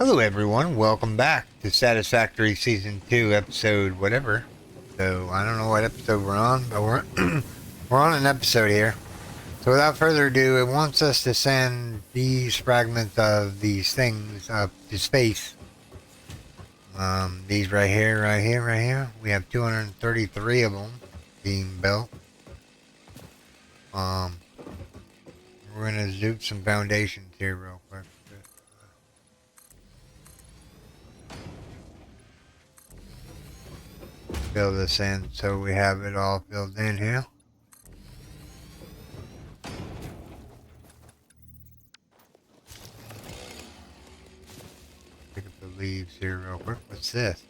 Hello, everyone. Welcome back to Satisfactory Season 2, episode whatever. So, I don't know what episode we're on, but we're on an episode here. So, without further ado, it wants us to send these fragments of these things up to space. These right here. We have 233 of them being built. We're gonna zoop some foundations here real quick. Fill this in so we have it all filled in here. Pick up the leaves here real quick. What's this?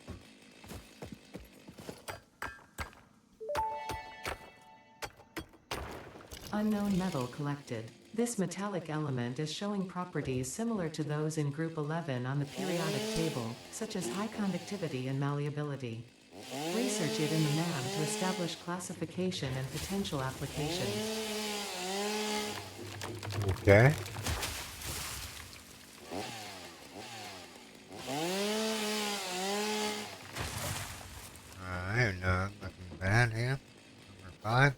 Unknown metal collected. This metallic element is showing properties similar to those in Group 11 on the periodic table, such as high conductivity and malleability. Research it in the lab to establish classification and potential application. Okay. Alright, no, nothing bad here. Number 5.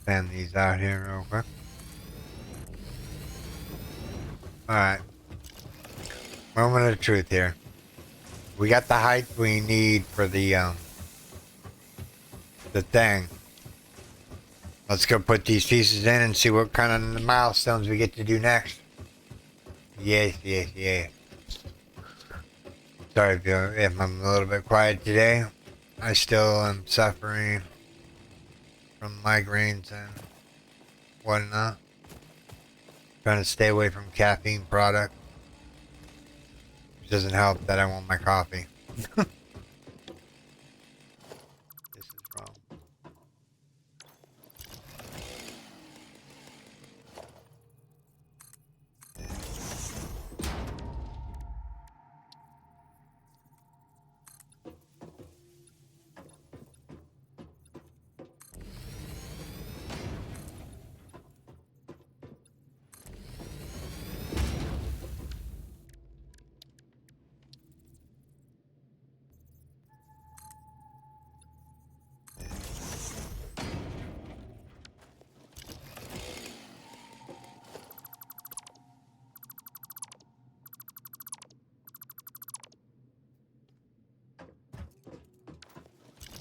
Send these out here real quick. Alright. Moment of truth here. We got the height we need for the thing. Let's go put these pieces in and see what kind of milestones we get to do next. Yes. Sorry if I'm a little bit quiet today. I still am suffering from migraines and whatnot. Trying to stay away from caffeine product. Which doesn't help that I want my coffee. This is wrong.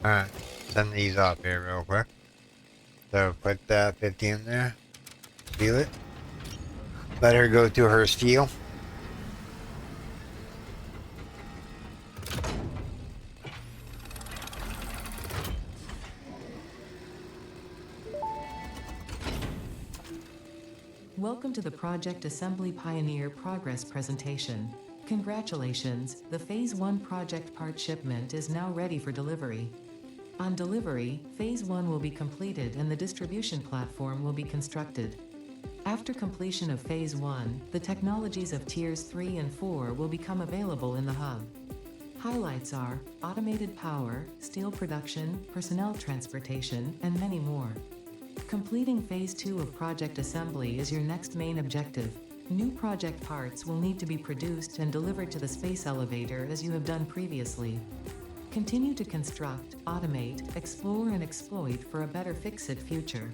Alright, send these off here real quick. So put that 50 in there. Seal it. Let her go to her steel. Welcome to the Project Assembly Pioneer Progress presentation. Congratulations, the Phase 1 project part shipment is now ready for delivery. On delivery, Phase 1 will be completed and the distribution platform will be constructed. After completion of Phase 1, the technologies of Tiers 3 and 4 will become available in the hub. Highlights are automated power, steel production, personnel transportation, and many more. Completing Phase 2 of project assembly is your next main objective. New project parts will need to be produced and delivered to the space elevator as you have done previously. Continue to construct, automate, explore and exploit for a better FICSIT future.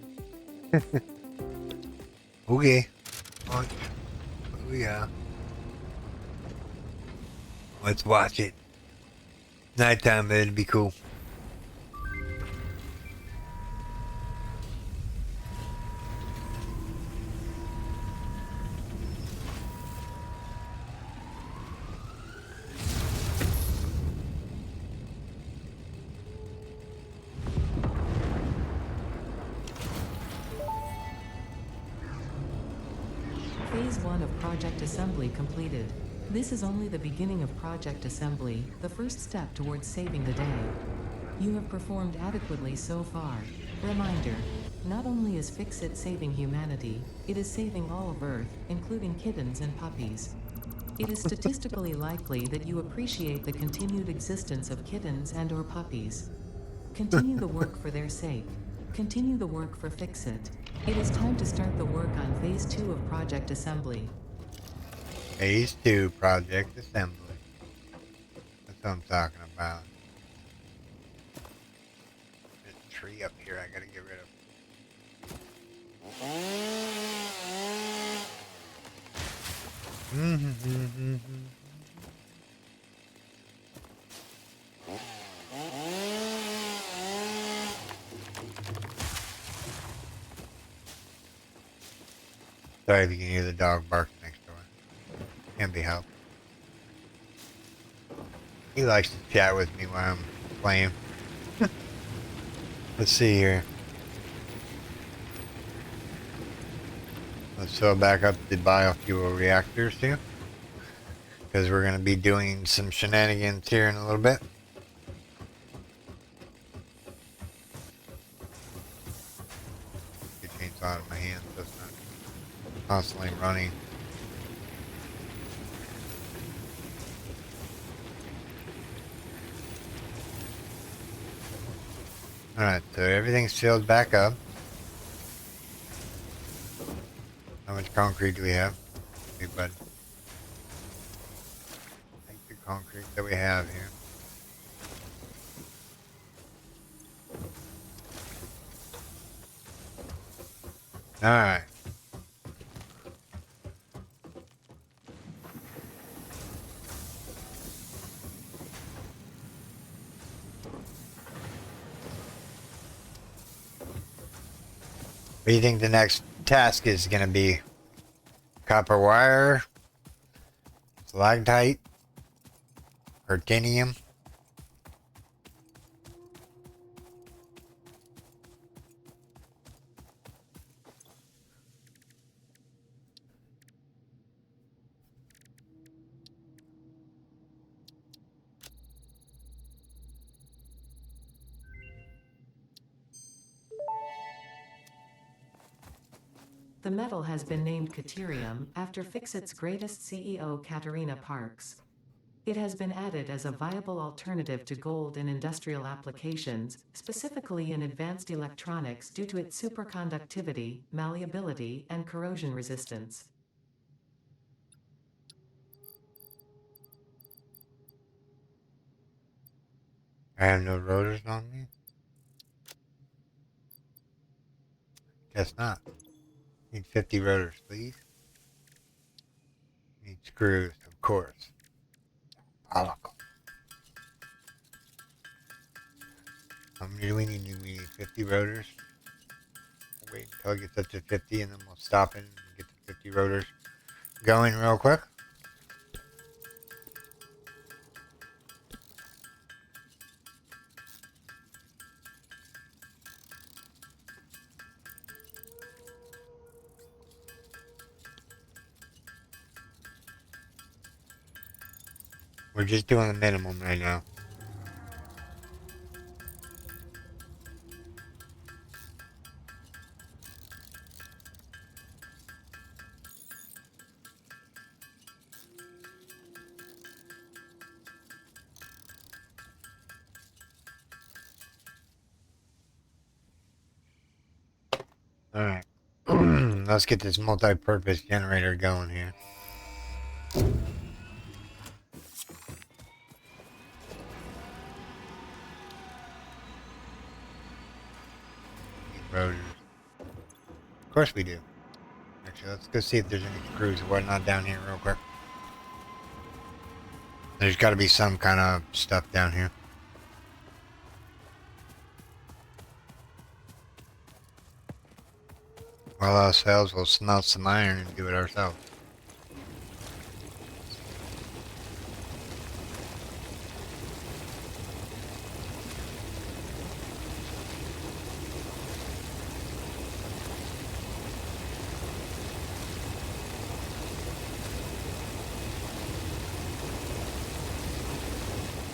Okay. Oh yeah. Let's watch it. Nighttime, it'd be cool. Phase 1 of project assembly completed. This is only the beginning of project assembly, the first step towards saving the day. You have performed adequately so far. Reminder, not only is FICSIT saving humanity, it is saving all of Earth, including kittens and puppies. It is statistically likely that you appreciate the continued existence of kittens and/or puppies. Continue the work for their sake. Continue the work for FICSIT. It is time to start the work on Phase 2 of Project Assembly. Phase 2 project assembly. That's what I'm talking about. There's a tree up here I gotta get rid of. Sorry if you can hear the dog barking next door. Can't be helped. He likes to chat with me while I'm playing. Let's see here. Let's fill back up the biofuel reactors too, because we're going to be doing some shenanigans here in a little bit. Get chainsaw out of my hand so it's not constantly running. Alright, so everything's filled back up. How much concrete do we have? Big bud. Take the concrete that we have here. Alright. What do you think the next task is going to be? Copper wire, stalactite, Hertinium. The metal has been named Caterium after FICSIT's greatest CEO Katerina Parks. It has been added as a viable alternative to gold in industrial applications, specifically in advanced electronics due to its superconductivity, malleability, and corrosion resistance. I have no rotors on me? Guess not. Need 50 rotors, please. Need screws, of course. Pollicle. How many do we need? We need 50 rotors. We'll wait until it gets up to 50 and then we'll stop it and get the 50 rotors going real quick. We're just doing the minimum right now. Alright. Let's get this multi-purpose generator going here. Rotors. Of course we do. Actually, let's go see if there's any screws or whatnot down here real quick. There's got to be some kind of stuff down here. Well, ourselves, we'll smelt some iron and do it ourselves.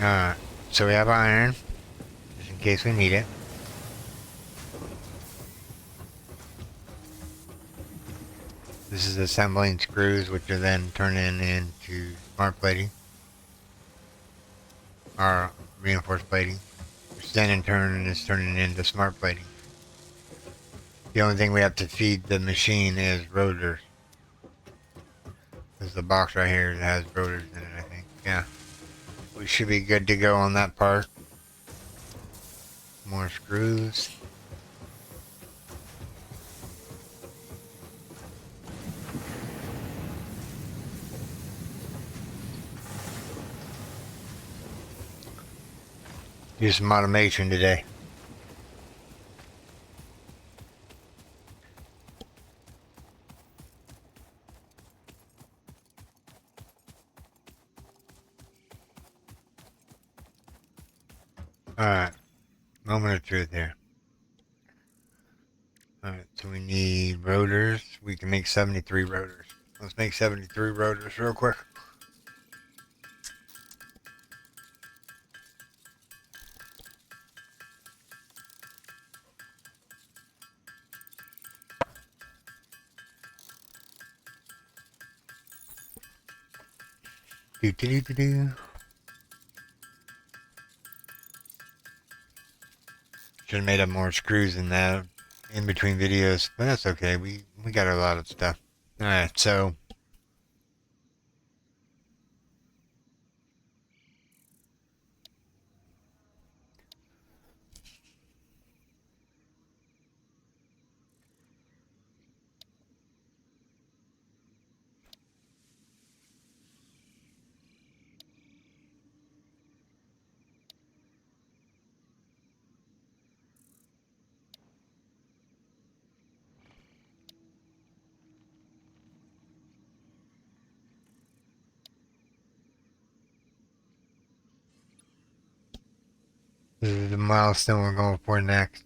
Alright, so we have iron, just in case we need it. This is assembling screws, which are then turning into smart plating, or reinforced plating, which then in turn is turning into smart plating. The only thing we have to feed the machine is rotors. There's the box right here that has rotors in it, I think. Yeah. We should be good to go on that part. More screws. Do some automation today. Alright. Moment of truth here. Alright, so we need rotors. We can make 73 rotors. Let's make 73 rotors real quick. Do do do do do. Should have made up more screws in that in between videos, but that's okay. We got a lot of stuff. Alright, so this is the milestone we're going for next.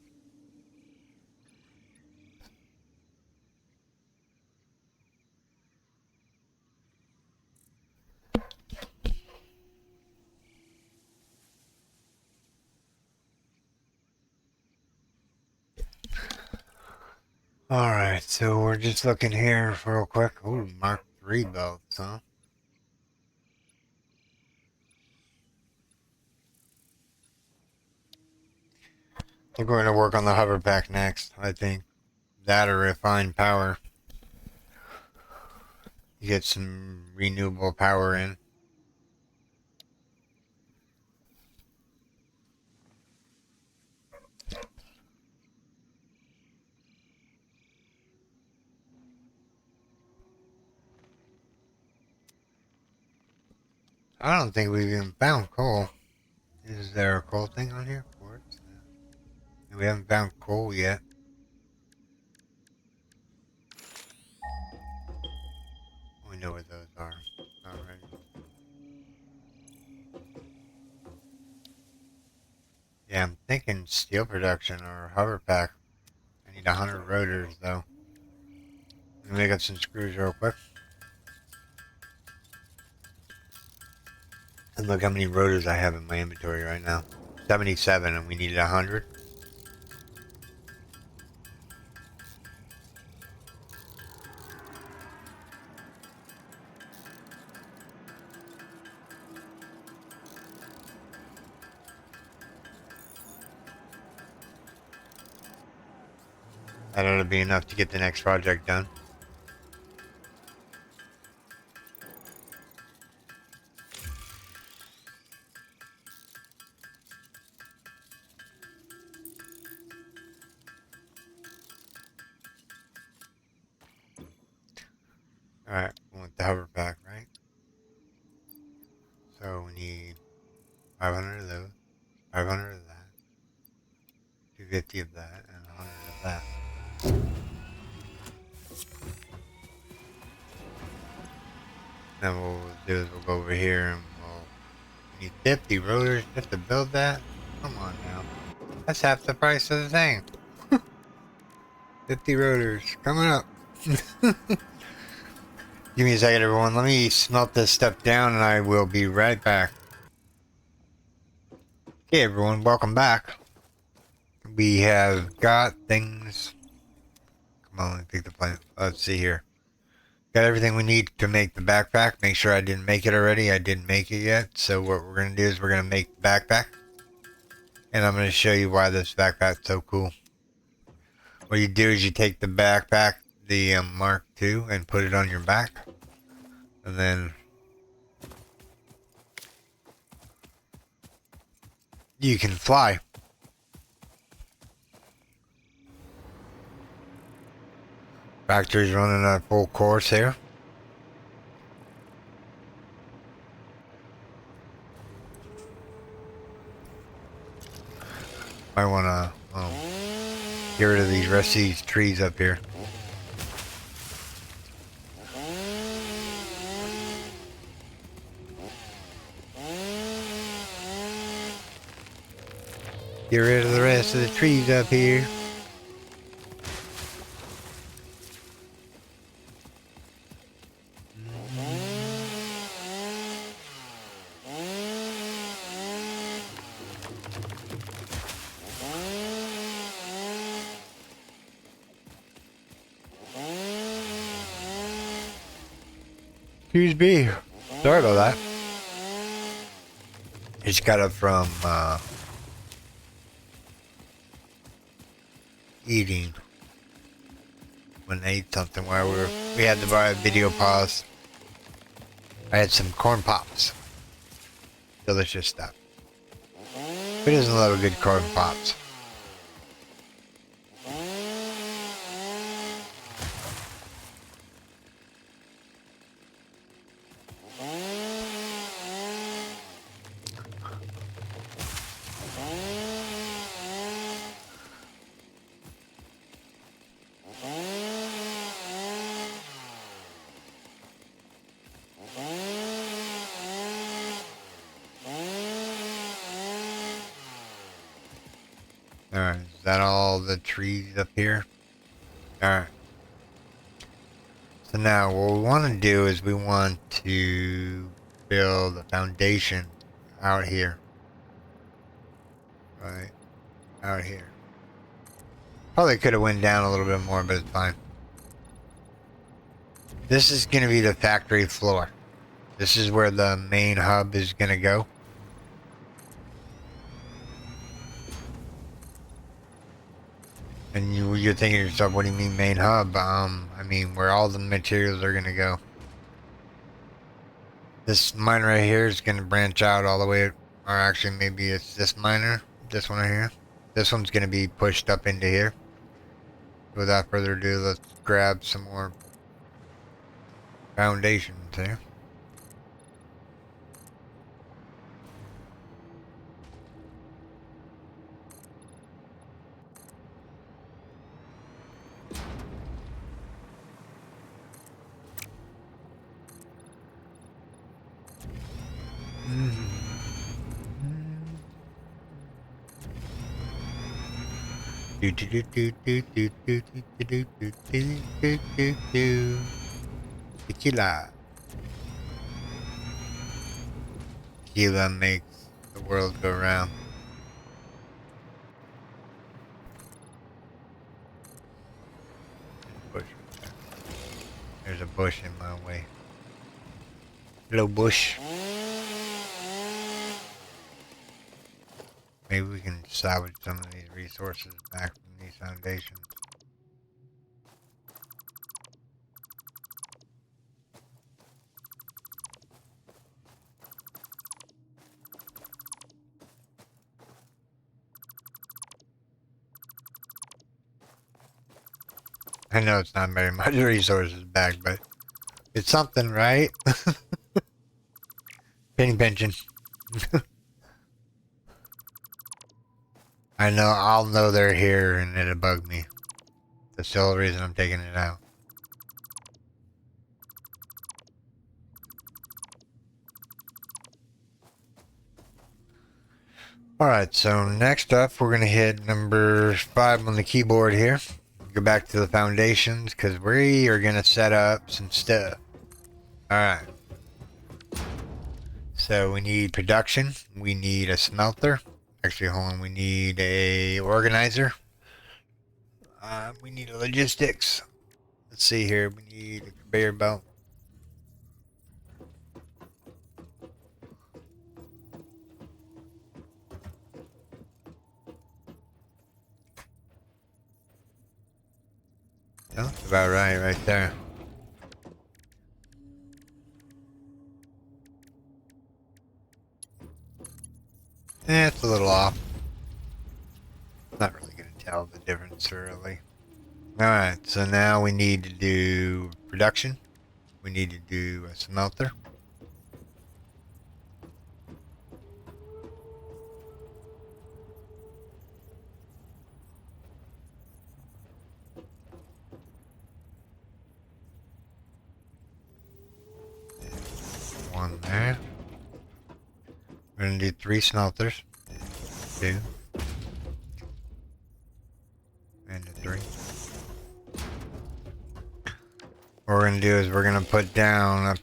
Alright, so we're just looking here for real quick. Ooh, Mark III belts, huh? I think we're going to work on the hover pack next, I think. That or refined power. You get some renewable power in. I don't think we've even found coal. Is there a coal thing on here? Quartz? No. We haven't found coal yet. We know where those are already. Yeah, I'm thinking steel production or hover pack. I need 100 rotors though. Let me make up some screws real quick. And look how many rotors I have in my inventory right now. 77, and we needed 100. That ought to be enough to get the next project done. Alright, we want the hover pack, right? So we need 500 of those, 500 of that, 250 of that, and 100 of that. Then what we'll do is we'll go over here and we need 50 rotors just to build that? Come on now. That's half the price of the thing. 50 rotors coming up. Give me a second, everyone. Let me smelt this stuff down and I will be right back. Okay, everyone, welcome back. We have got things. Come on, let me pick the plant. Let's see here. Got everything we need to make the backpack. Make sure I didn't make it already. I didn't make it yet. So what we're going to do is we're going to make the backpack. And I'm going to show you why this backpack's so cool. What you do is you take the backpack, the Mark II, and put it on your back. And then you can fly. Factory's running at full course here. I want to get rid of these rest of these trees up here. Get rid of the rest of the trees up here. Excuse me. Sorry about that. Just got up from eating when I ate something while we had the video pause. I had some corn pops. Delicious stuff. Who doesn't love a good corn pops? Alright, is that all the trees up here? Alright. So now what we want to do is we want to build a foundation out here. Right, out here. Probably could have went down a little bit more, but it's fine. This is going to be the factory floor. This is where the main hub is going to go. And you're thinking to yourself, what do you mean main hub? I mean where all the materials are going to go. This mine right here is going to branch out all the way, or actually maybe it's this miner, this one right here. This one's going to be pushed up into here. Without further ado, let's grab some more foundations here. Tequila. Tequila makes the world go round. Bush. There's a bush in my way. Hello, bush. Maybe we can salvage some of these resources back from these foundations. I know it's not very much resources back, but it's something, right? Penny pension. I know, I'll know they're here and it'll bug me. That's the only reason I'm taking it out. Alright, so next up we're going to hit number 5 on the keyboard here. Go back to the foundations because we are going to set up some stuff. Alright. So we need production. We need a smelter. Actually, hold on. We need a organizer. We need a logistics. Let's see here. We need a conveyor belt. That's about right there. It's a little off. Not really going to tell the difference early. Alright, so now we need to do production. We need to do a smelter. One there. We're going to do 3 smelters. 2. And a 3. What we're going to do is we're going to put down a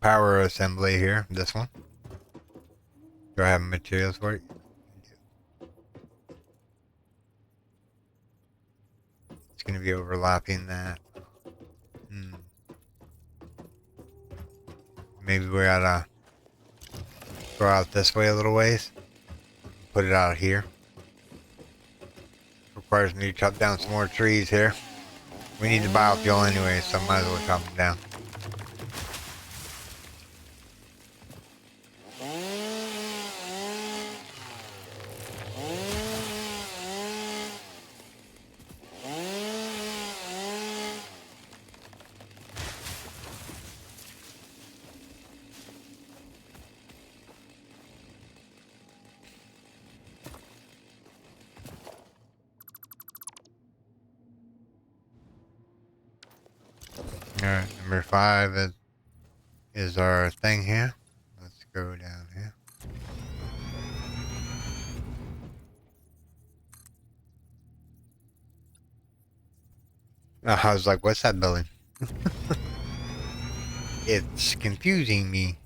power assembly here. This one. Do I have materials for it? It's going to be overlapping that. Maybe we ought to go out this way a little ways. Put it out here. Requires me to chop down some more trees here. We need the biofuel anyway, so I might as well chop them down. Alright, number 5 is our thing here. Let's go down here. I was like, what's that building? It's confusing me.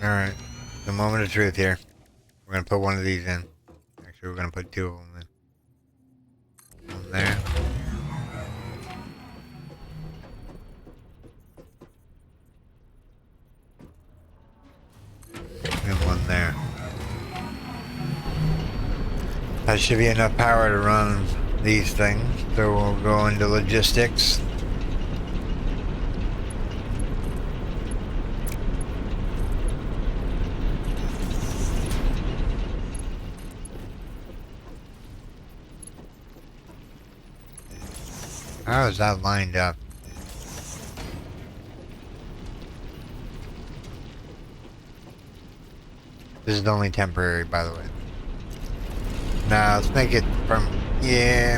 Alright, the moment of truth here. We're going to put one of these in. Actually, we're going to put 2 of them in. One there. And one there. That should be enough power to run these things. So we'll go into logistics. How is that lined up? This is only temporary, by the way. Now, let's make it from... Yeah...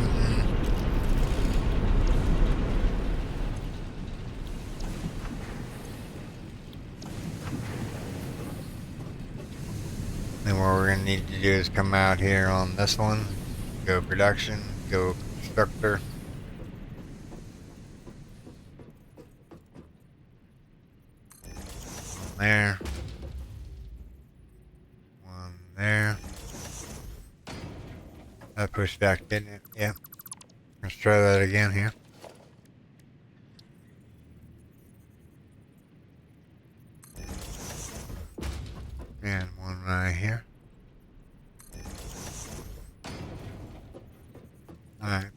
Then what we're going to need to do is come out here on this one. Go production. Go constructor. One there. One there. That pushed back, didn't it? Yeah. Let's try that again here. And one right here. Alright.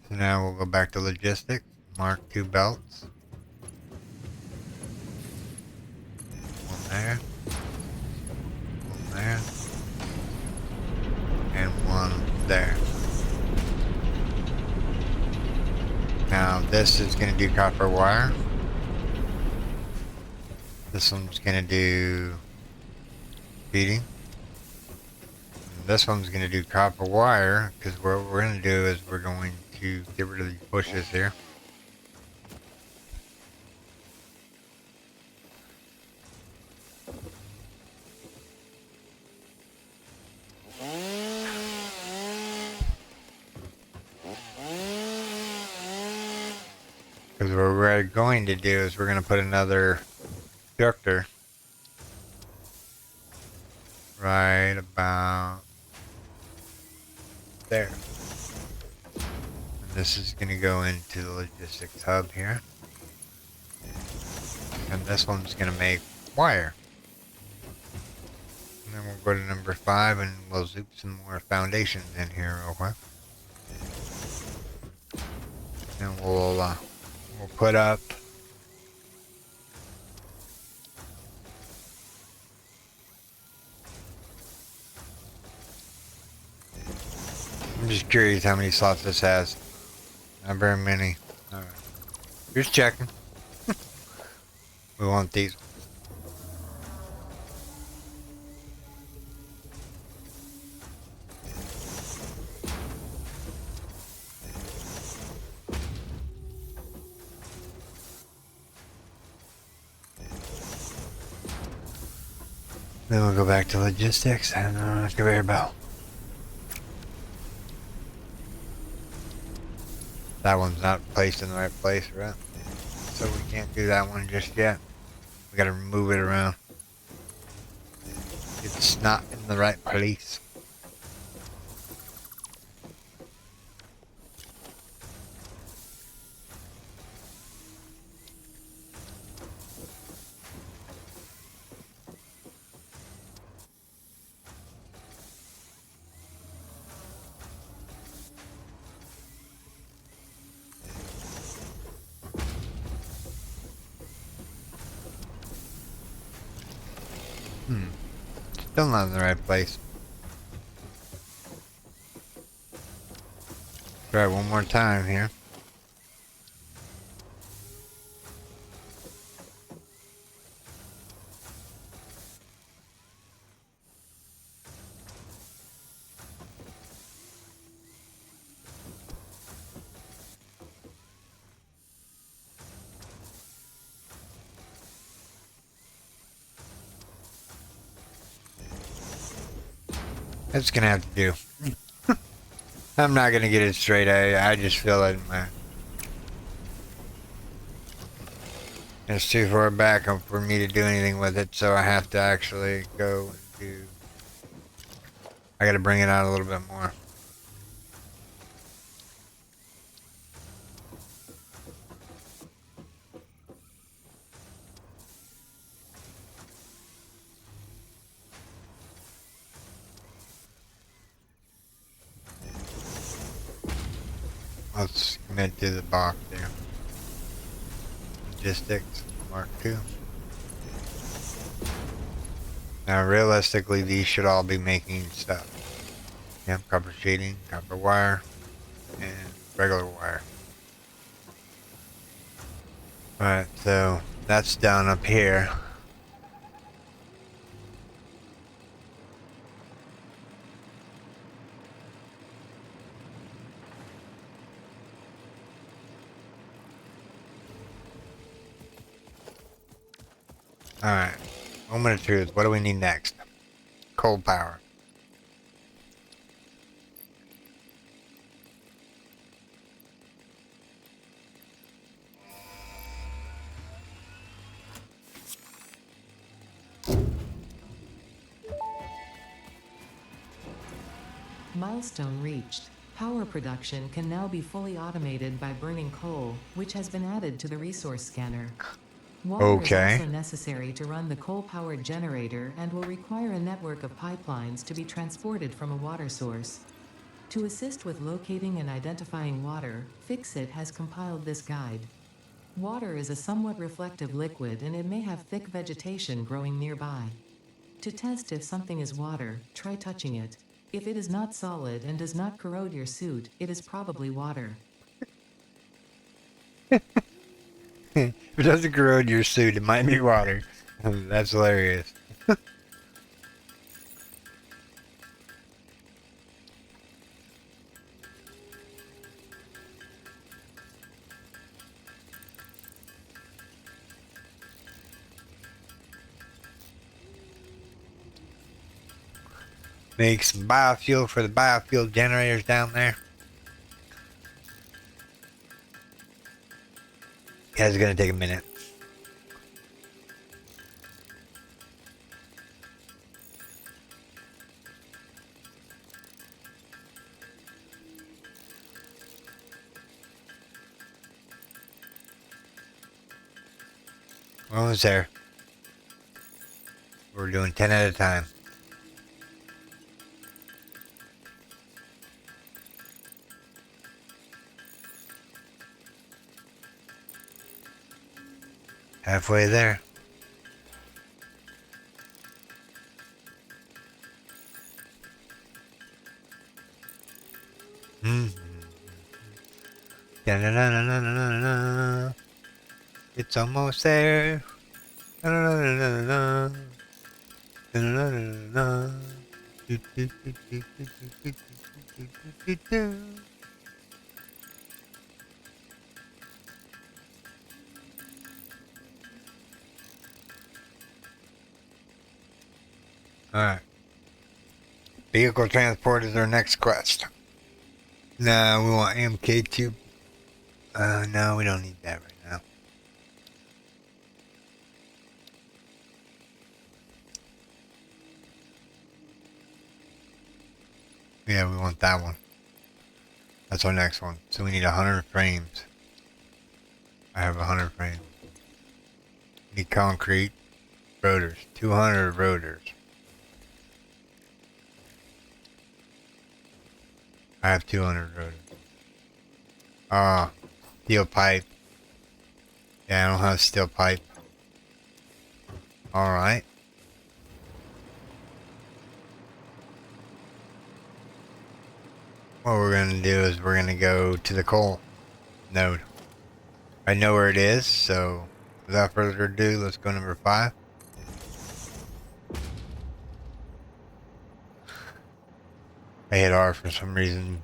So now we'll go back to logistics. Mark 2 belts. One there. One there. And one there. Now this is going to do copper wire. This one's going to do feeding. And this one's going to do copper wire, because what we're going to do is we're going to get rid of these bushes here. Because what we're going to do is we're going to put another constructor right about there. And This is going to go into the logistics hub here. And this one's going to make wire. And then we'll go to number 5 and we'll zoop some more foundations in here real quick. And we'll put up I'm just curious how many slots this has. Not very many. Alright. Just checking. We want these. Then we'll go back to logistics and conveyor belt. That one's not placed in the right place, right? So we can't do that one just yet. We gotta move it around. It's not in the right place. Still not in the right place. Try one more time here. That's gonna have to do. I'm not gonna get it straight. I just feel it in my. It's too far back for me to do anything with it, so I have to actually go and do. I gotta bring it out a little bit more. Let's commit to the box there. Logistics, Mark II. Now, realistically, these should all be making stuff. Yeah, copper sheeting, copper wire, and regular wire. Alright, so that's down up here. Alright, moment of truth. What do we need next? Coal power. Milestone reached. Power production can now be fully automated by burning coal, which has been added to the resource scanner. Water Okay. is also necessary to run the coal-powered generator and will require a network of pipelines to be transported from a water source. To assist with locating and identifying water, FICSIT has compiled this guide. Water is a somewhat reflective liquid and it may have thick vegetation growing nearby. To test if something is water, try touching it. If it is not solid and does not corrode your suit, it is probably water. If it doesn't corrode your suit, it might be water. That's hilarious. Make some biofuel for the biofuel generators down there. Yeah, it's gonna take a minute. Almost there. We're doing 10 at a time. Halfway there. Da-na-na-na-na-na-na. It's almost there. Da-na-na-na-na-na. Da-na-na-na-na-na. Do-do-do-do-do-do-do-do-do-do-do. Alright. Vehicle transport is our next quest. No, we want MK2. No, we don't need that right now. Yeah, we want that one. That's our next one. So we need 100 frames. I have 100 frames. Need concrete rotors. 200 rotors. I have 200 rotors. Steel pipe. Yeah, I don't have steel pipe. Alright. What we're going to do is we're going to go to the coal node. I know where it is, so without further ado, let's go number 5. I hit R for some reason.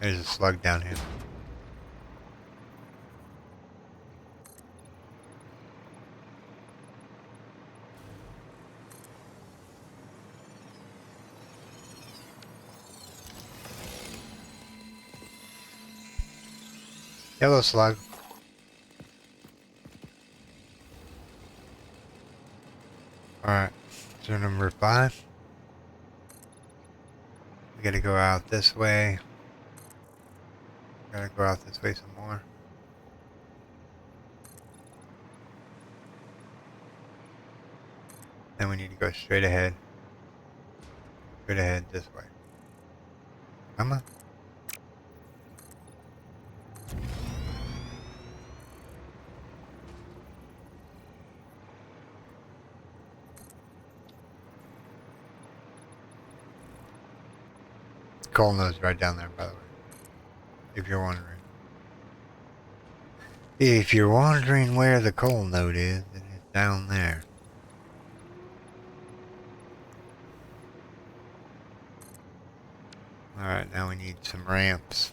There's a slug down here. Yellow slug. Alright, so number 5. We gotta go out this way. Gotta go out this way some more. Then we need to go straight ahead. Straight ahead this way. Come on. Coal node's right down there, by the way. If you're wondering. If you're wondering where the coal node is, then it's down there. Alright, now we need some ramps.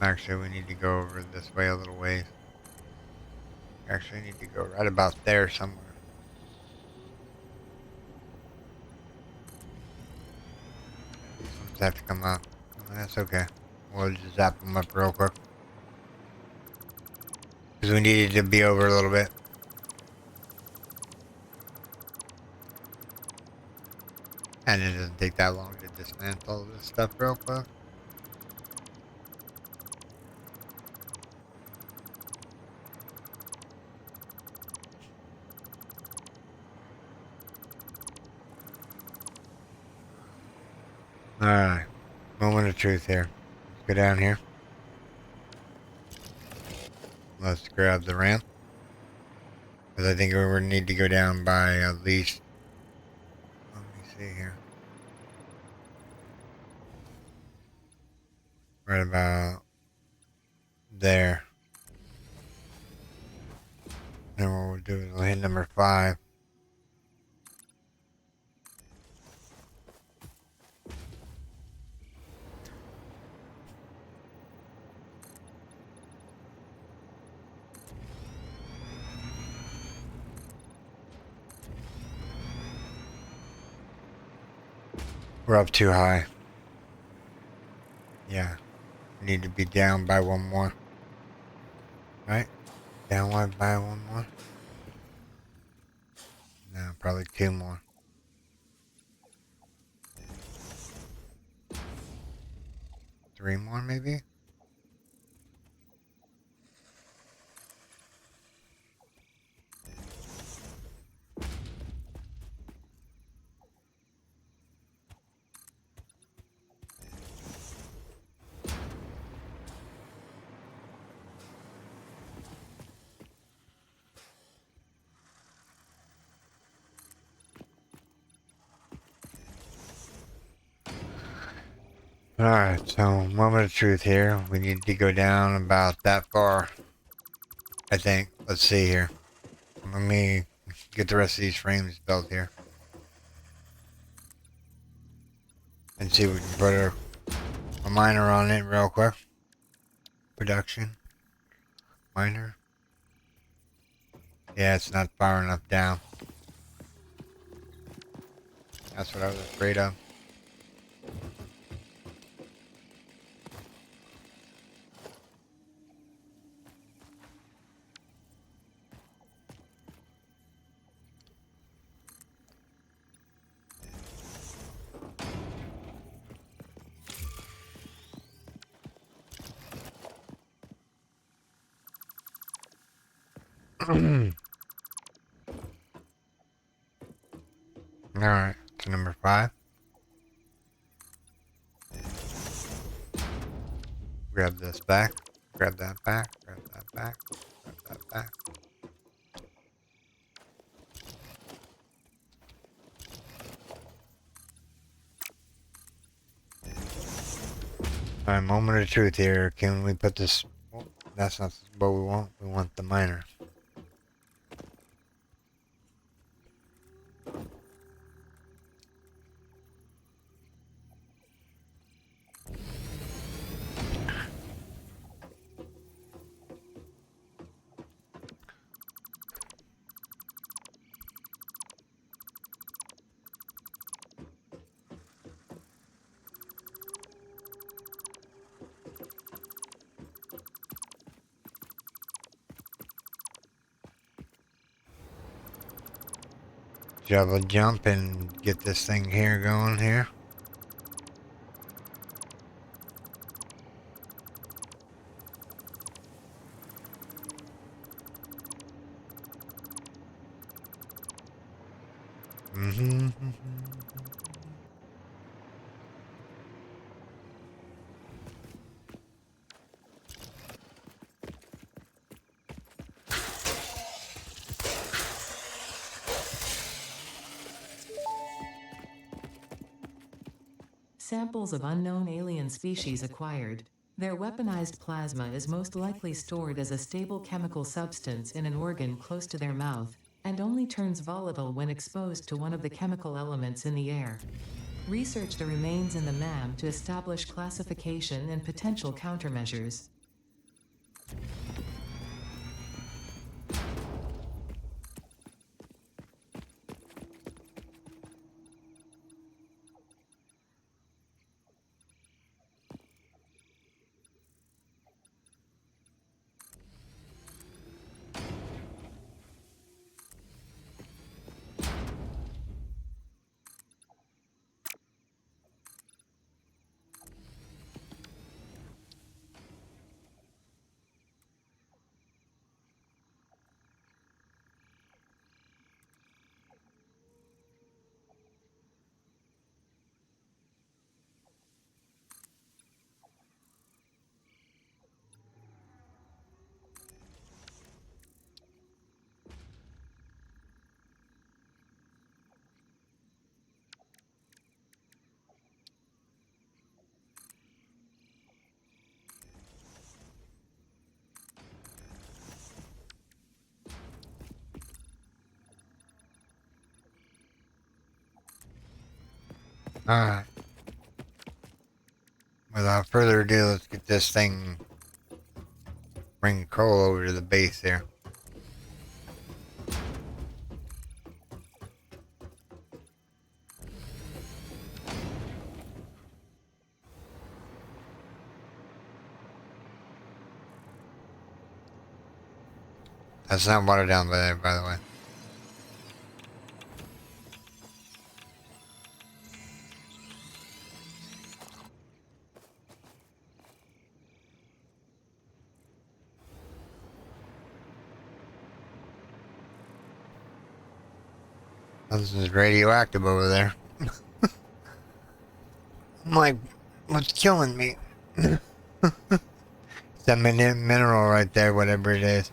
Actually, we need to go over this way a little ways. Actually, need to go right about there somewhere. These ones have to come out. That's okay. We'll just zap them up real quick. Because we needed to be over a little bit. And it doesn't take that long to dismantle this stuff real quick. Alright. Moment of truth here. Let's go down here. Let's grab the ramp. Because I think we would need to go down by at least... Let me see here. Right about there. Then what we'll do is we'll hit number 5. We're up too high. Yeah. We need to be down by one more. Right? Down one by one more? No, probably two more. Three more, maybe? Alright, so moment of truth here. We need to go down about that far, I think. Let's see here. Let me get the rest of these frames built here. And see if we can put a miner on it real quick. Production. Miner. Yeah, it's not far enough down. That's what I was afraid of. Alright, to number 5. Grab this back. Grab that back. Grab that back. Grab that back. Alright, moment of truth here. Can we put this... Oh, that's not what we want. We want the miner. Shovel jump and get this thing here going here. Mm-hmm. Samples of unknown alien species acquired. Their weaponized plasma is most likely stored as a stable chemical substance in an organ close to their mouth, and only turns volatile when exposed to one of the chemical elements in the air. Research the remains in the MAM to establish classification and potential countermeasures. Alright. Without further ado, let's get this thing... Bring coal over to the base there. That's not water down there, by the way. This is radioactive over there. I'm like, what's killing me? It's that mineral right there, whatever it is.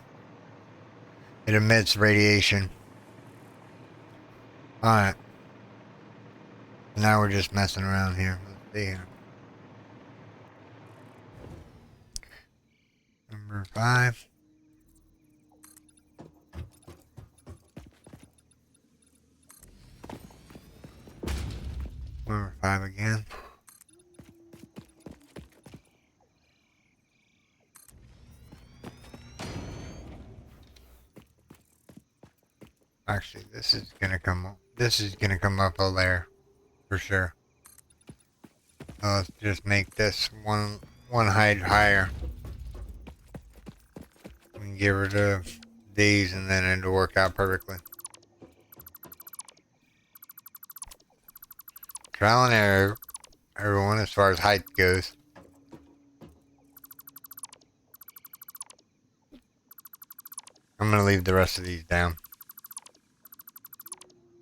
It emits radiation. Alright. Now we're just messing around here. Let's see here. Number 5. Number 5 again. Actually, this is gonna come up a layer for sure. Let's just make this one height higher. We can get rid of these and then it'll work out perfectly. Trial and error, everyone, as far as height goes. I'm gonna leave the rest of these down.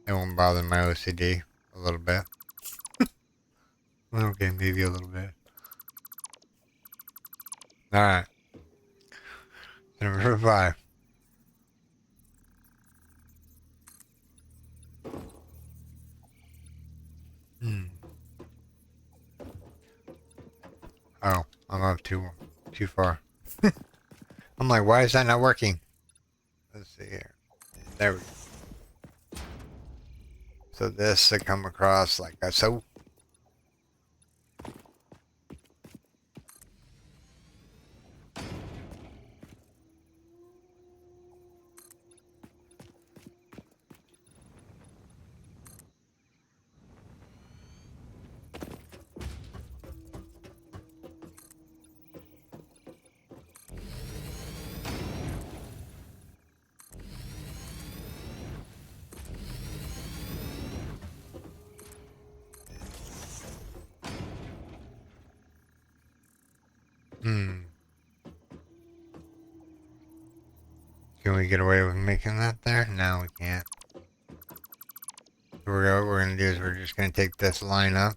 It won't bother my OCD a little bit. Okay, maybe a little bit. Alright. Number 5. Oh, I'm up too far. I'm like, why is that not working? Let's see here. There we go. So this to come across like so. Can we get away with making that there? No, we can't. So what we're going to do is we're just going to take this line up.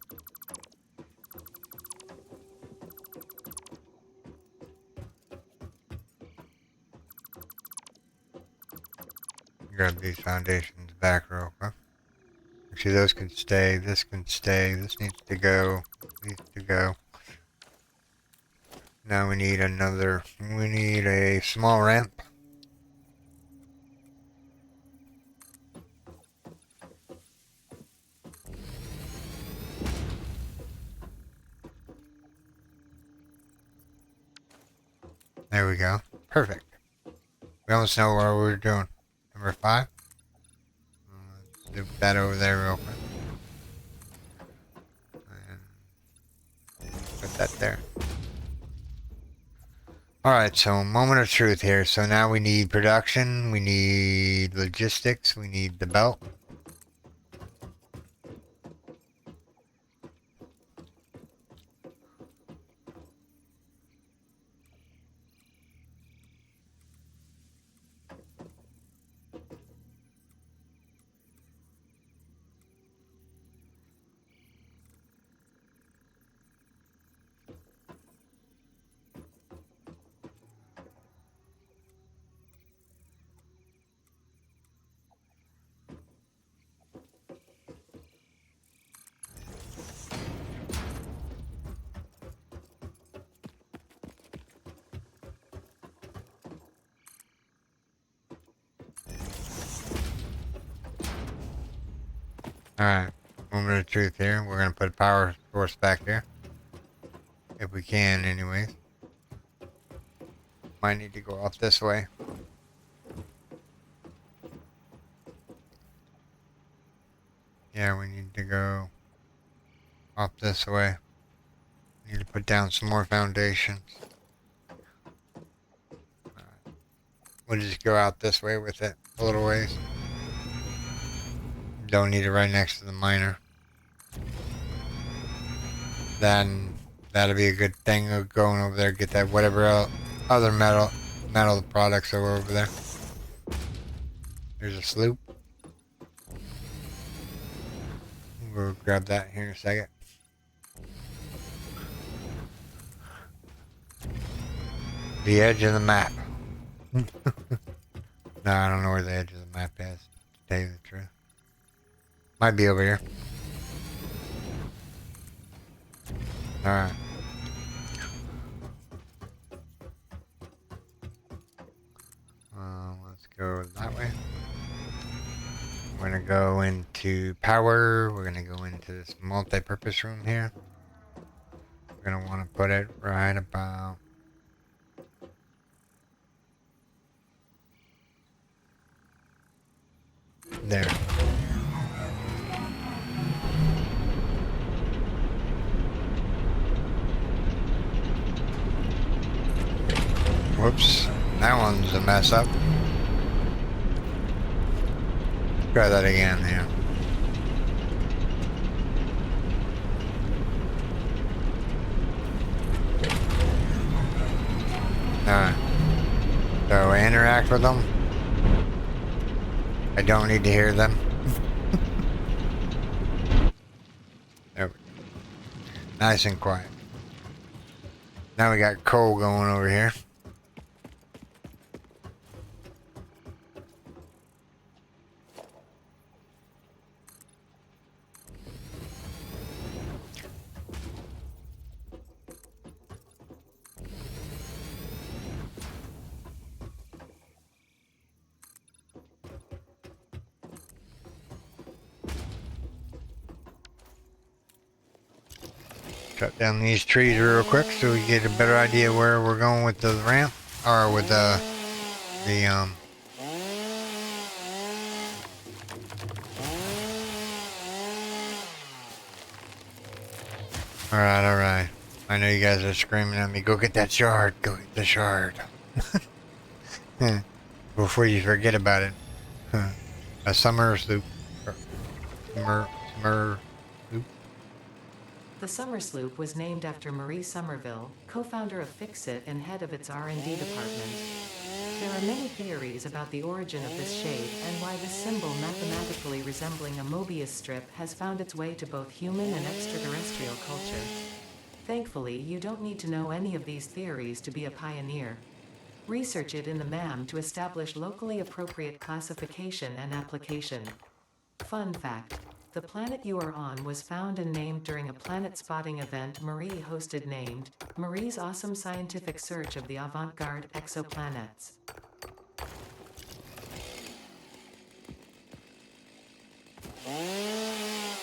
Grab these foundations back real quick. Actually, those can stay. This can stay. This needs to go. Needs to go. Now we need another. We need a small ramp. There we go. Perfect. We almost know what we're doing. Number 5. Let's do that over there real quick. And put that there. Alright, so moment of truth here. So now we need production, we need logistics, we need the belt. Alright, moment of truth here. We're gonna put a power source back here. If we can, anyways. Might need to go off this way. Yeah, we need to go off this way. Need to put down some more foundations. Alright. We'll just go out this way with it a little ways. Don't need it right next to the miner. Then that'll be a good thing of going over there, get that whatever other metal products are over there. There's a sloop. We'll grab that here in a second. The edge of the map. No, I don't know where the edge of the map is, to tell you the truth. Might be over here. Alright. Let's go that way. We're gonna go into power. We're gonna go into this multi-purpose room here. We're gonna want to put it right about there. Whoops, that one's a mess up. Try that again here. Alright. So interact with them. I don't need to hear them. There we go. Nice and quiet. Now we got coal going over here. Cut down these trees real quick so we get a better idea where we're going with the ramp, or with the Alright. I know you guys are screaming at me, go get that shard, go get the shard. Before you forget about it. A summer sloop. Summer sloop. The Summer Sloop was named after Marie Somerville, co-founder of FICSIT and head of its R&D department. There are many theories about the origin of this shape and why this symbol, mathematically resembling a Mobius strip, has found its way to both human and extraterrestrial culture. Thankfully, you don't need to know any of these theories to be a pioneer. Research it in the MAM to establish locally appropriate classification and application. Fun fact: the planet you are on was found and named during a planet spotting event Marie hosted named Marie's Awesome Scientific Search of the Avant-Garde Exoplanets.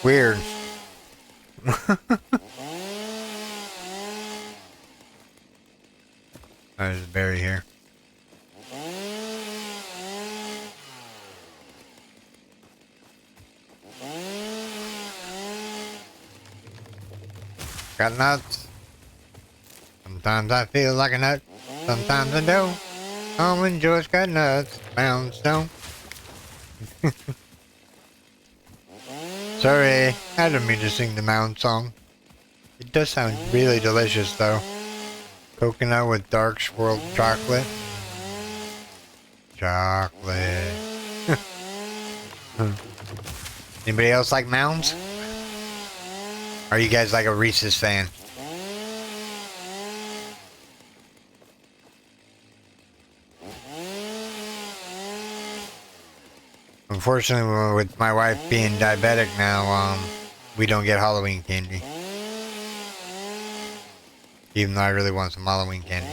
Weird. There's a berry here. Got nuts. Sometimes I feel like a nut. Sometimes I don't. Almond Joy's got nuts. Bounce don't. Sorry, I didn't mean to sing the mound song. It does sound really delicious though. Coconut with dark swirled chocolate. Chocolate. Anybody else like mounds? Are you guys like a Reese's fan? Unfortunately, with my wife being diabetic now, we don't get Halloween candy. Even though I really want some Halloween candy.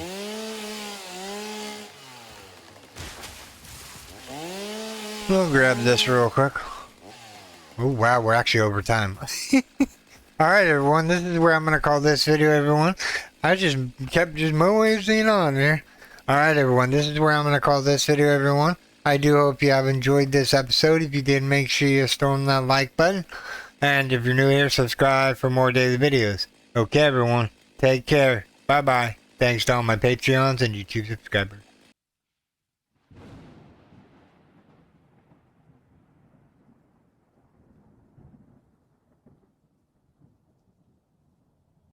We'll grab this real quick. Oh wow, we're actually over time. Alright everyone, this is where I'm going to call this video, everyone. I just kept moseying on here. Alright everyone, this is where I'm going to call this video, everyone. I do hope you have enjoyed this episode. If you did, make sure you storm that like button. And if you're new here, subscribe for more daily videos. Okay everyone, take care. Bye bye. Thanks to all my Patreons and YouTube subscribers.